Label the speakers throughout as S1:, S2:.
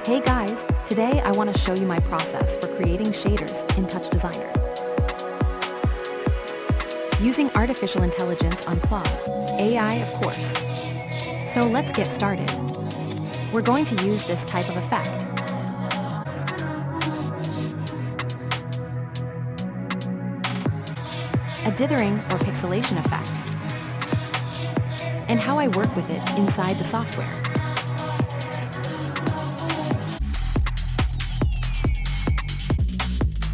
S1: Hey guys, today I want to show you my process for creating shaders in Touchdesigner. Using artificial intelligence on Claude, AI of course. So let's get started. We're going to use this type of effect. A dithering or pixelation effect. And how I work with it inside the software.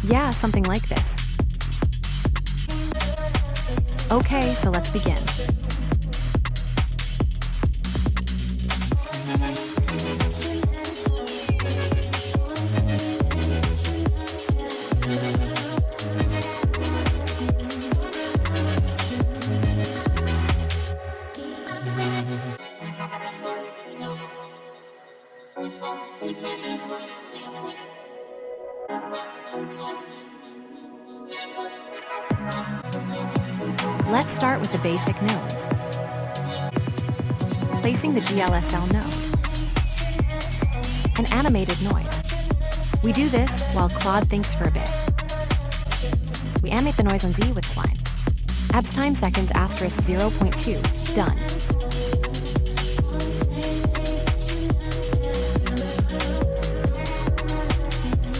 S1: Yeah, something like this. Okay, so let's begin. Let's start with the basic nodes. Placing the GLSL node. An animated noise. We do this while Claude thinks for a bit. We animate the noise on Z with this line. Abs time seconds asterisk 0.2. Done.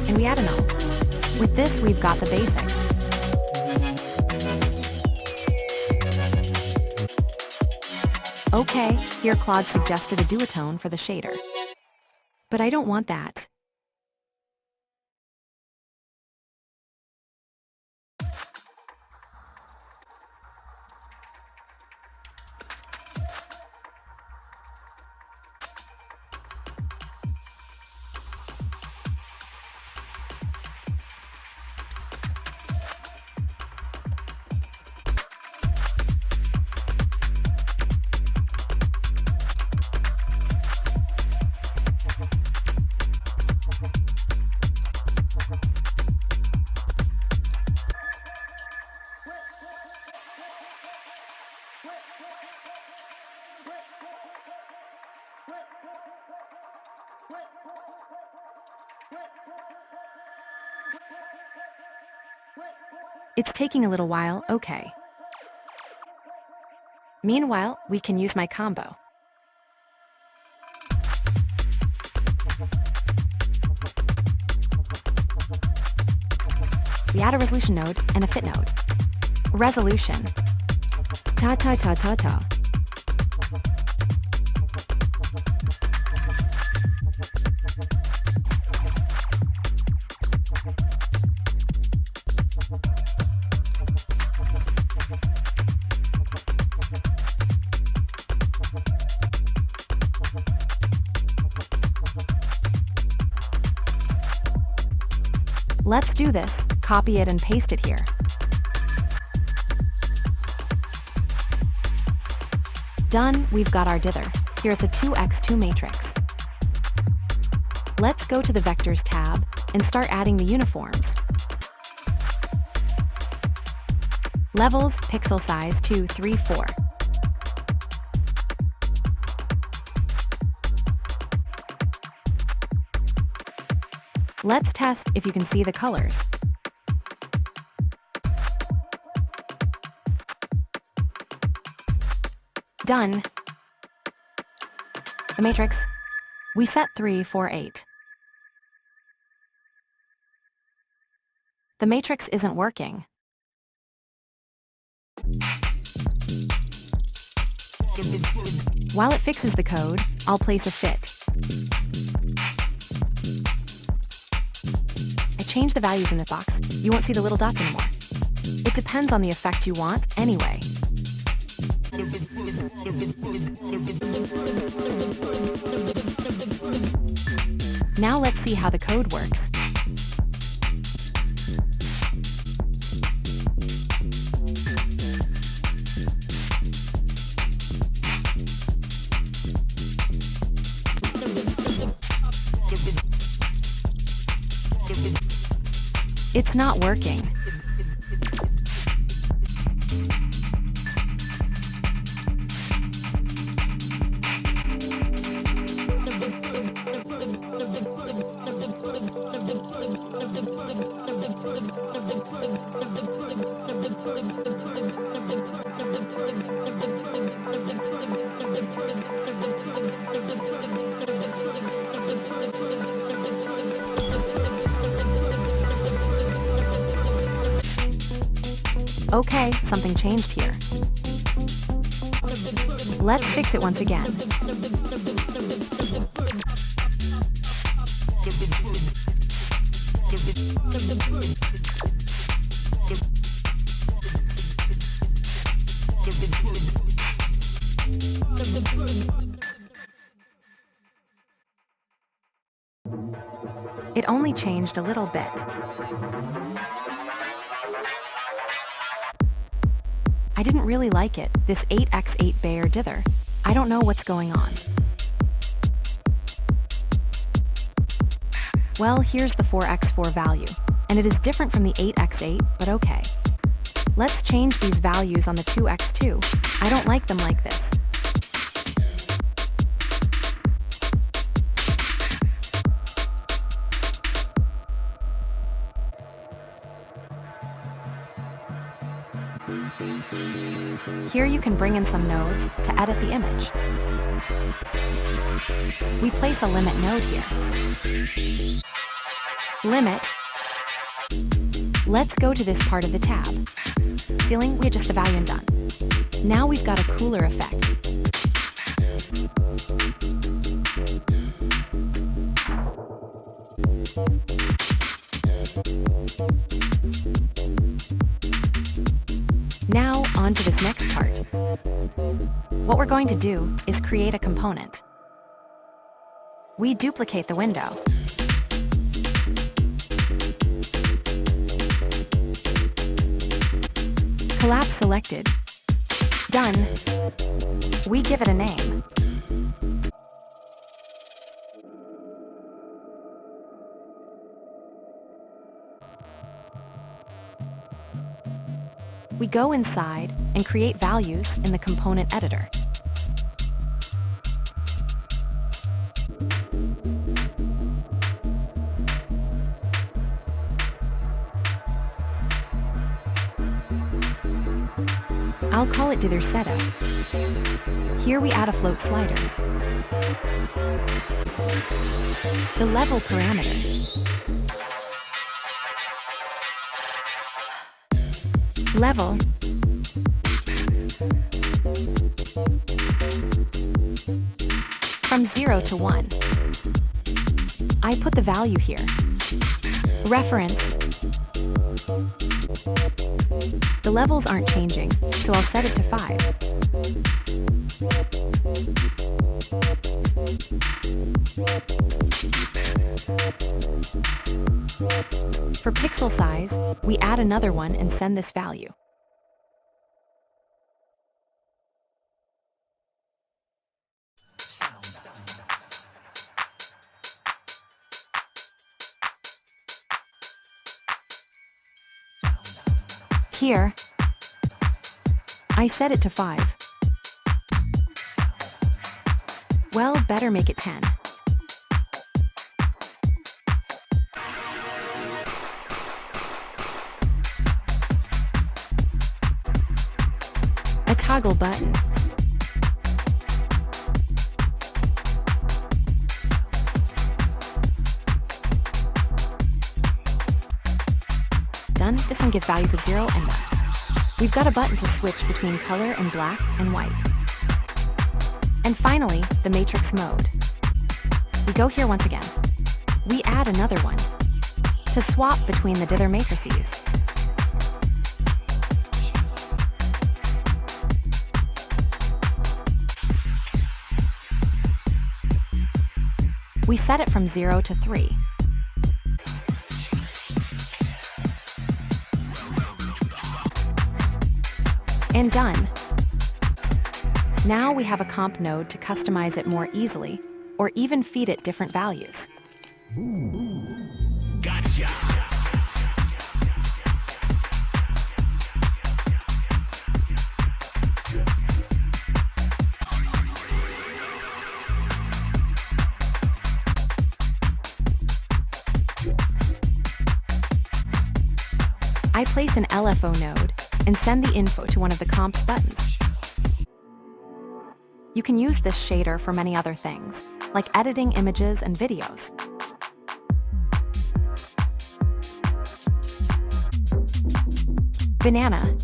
S1: And we add a null. With this, we've got the basics. Okay, here Claude suggested a duotone for the shader. But I don't want that. It's taking a little while, okay. Meanwhile, we can use my combo. We add a resolution node and a fit node. Resolution. Ta-ta-ta-ta-ta. Let's do this, copy it and paste it here. Done, we've got our dither. Here it's a 2x2 matrix. Let's go to the Vectors tab and start adding the uniforms. Levels, pixel size 2, 3, 4. Let's test if you can see the colors. Done. The matrix. We set 3, 4, 8. The matrix isn't working. While it fixes the code, I'll place a fit. Change the values in the box, you won't see the little dots anymore. It depends on the effect you want, anyway. Now let's see how the code works. It's not working. Okay, something changed here. Let's fix it once again. It only changed a little bit. I didn't really like it, this 8x8 Bayer dither. I don't know what's going on. Well, here's the 4x4 value, and it is different from the 8x8, but okay. Let's change these values on the 2x2. I don't like them like this. Here you can bring in some nodes to edit the image. We place a limit node here. Limit. Let's go to this part of the tab. Ceiling, we adjust the value and done. Now we've got a cooler effect. Now, on to this next part. What we're going to do is create a component. We duplicate the window. Collapse selected. Done. We give it a name. We go inside and create values in the component editor. I'll call it dither setup. Here we add a float slider. The level parameter. Level. From 0 to 1. I put the value here. Reference. The levels aren't changing, so I'll set it to 5. For pixel size, we add another one and send this value. Here, I set it to 5. Well, better make it 10. A toggle button. Done. This one gives values of 0 and 1. We've got a button to switch between color and black and white. And finally, the matrix mode. We go here once again. We add another one to swap between the dither matrices. We set it from 0 to 3. And done. Now we have a comp node to customize it more easily, or even feed it different values.
S2: Gotcha!
S1: I place an LFO node and send the info to one of the comps buttons. You can use this shader for many other things, like editing images and videos. Banana.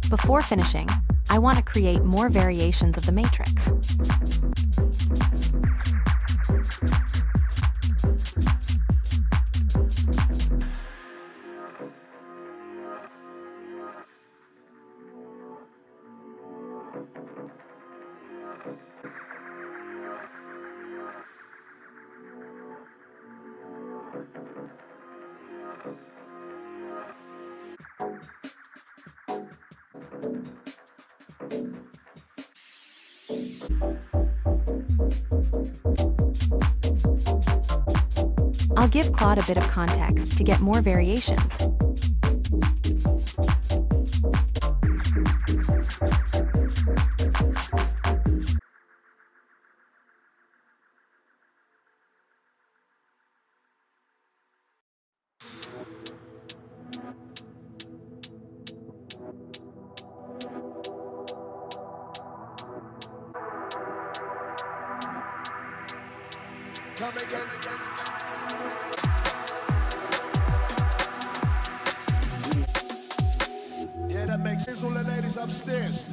S1: Before finishing, I want to create more variations of the matrix. I'll give Claude a bit of context to get more variations.
S2: Come again. Yeah, that makes sense. All the ladies upstairs.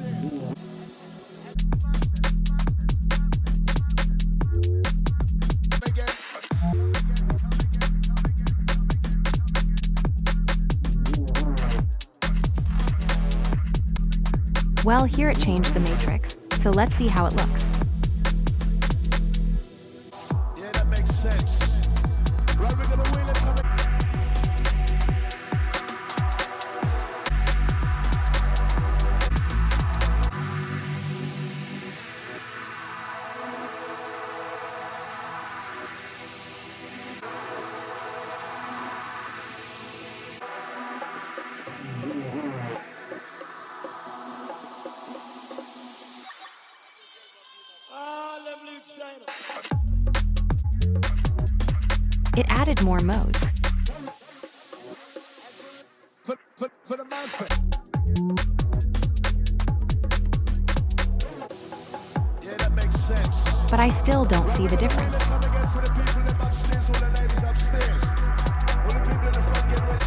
S1: Well, here it changed the matrix, so let's see how it looks.
S2: Yeah, that makes sense. Right, we're gonna wheel it coming.
S1: It added more modes.
S2: For the mouse. Yeah, that makes sense.
S1: But I still don't see the difference.
S2: Come again for the people that upstairs, all the ladies upstairs. All the people in the front get ready.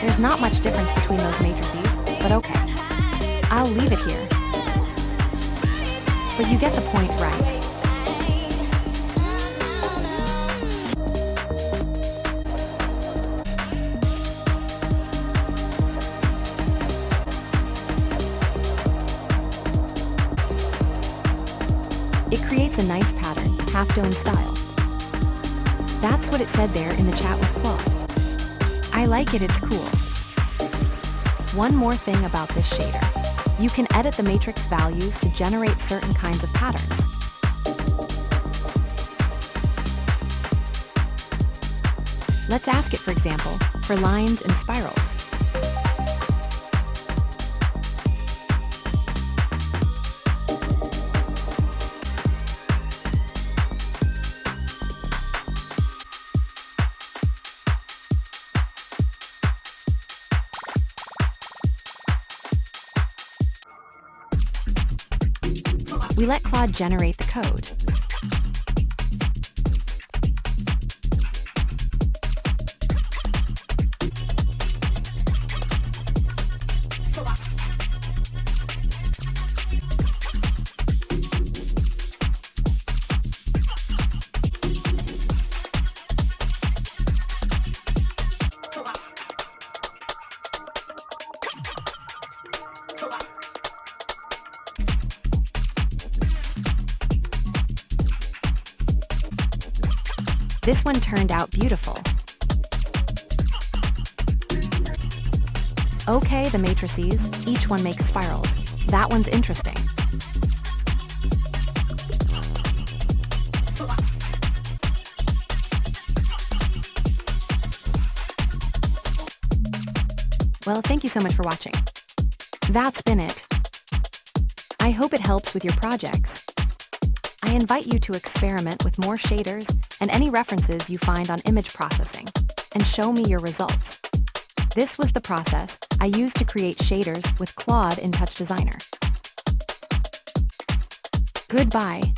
S1: There's not much difference between those matrices, but okay. I'll leave it here. But you get the point, right? It creates a nice pattern, half-dome style. That's what it said there in the chat with Claude. I like it, it's cool. One more thing about this shader. You can edit the matrix values to generate certain kinds of patterns. Let's ask it, for example, for lines and spirals. We let Claude generate the code. This one turned out beautiful. Okay, the matrices, each one makes spirals. That one's interesting. Well, thank you so much for watching. That's been it. I hope it helps with your projects. I invite you to experiment with more shaders and any references you find on image processing, and show me your results. This was the process I used to create shaders with Claude in Touchdesigner. Goodbye.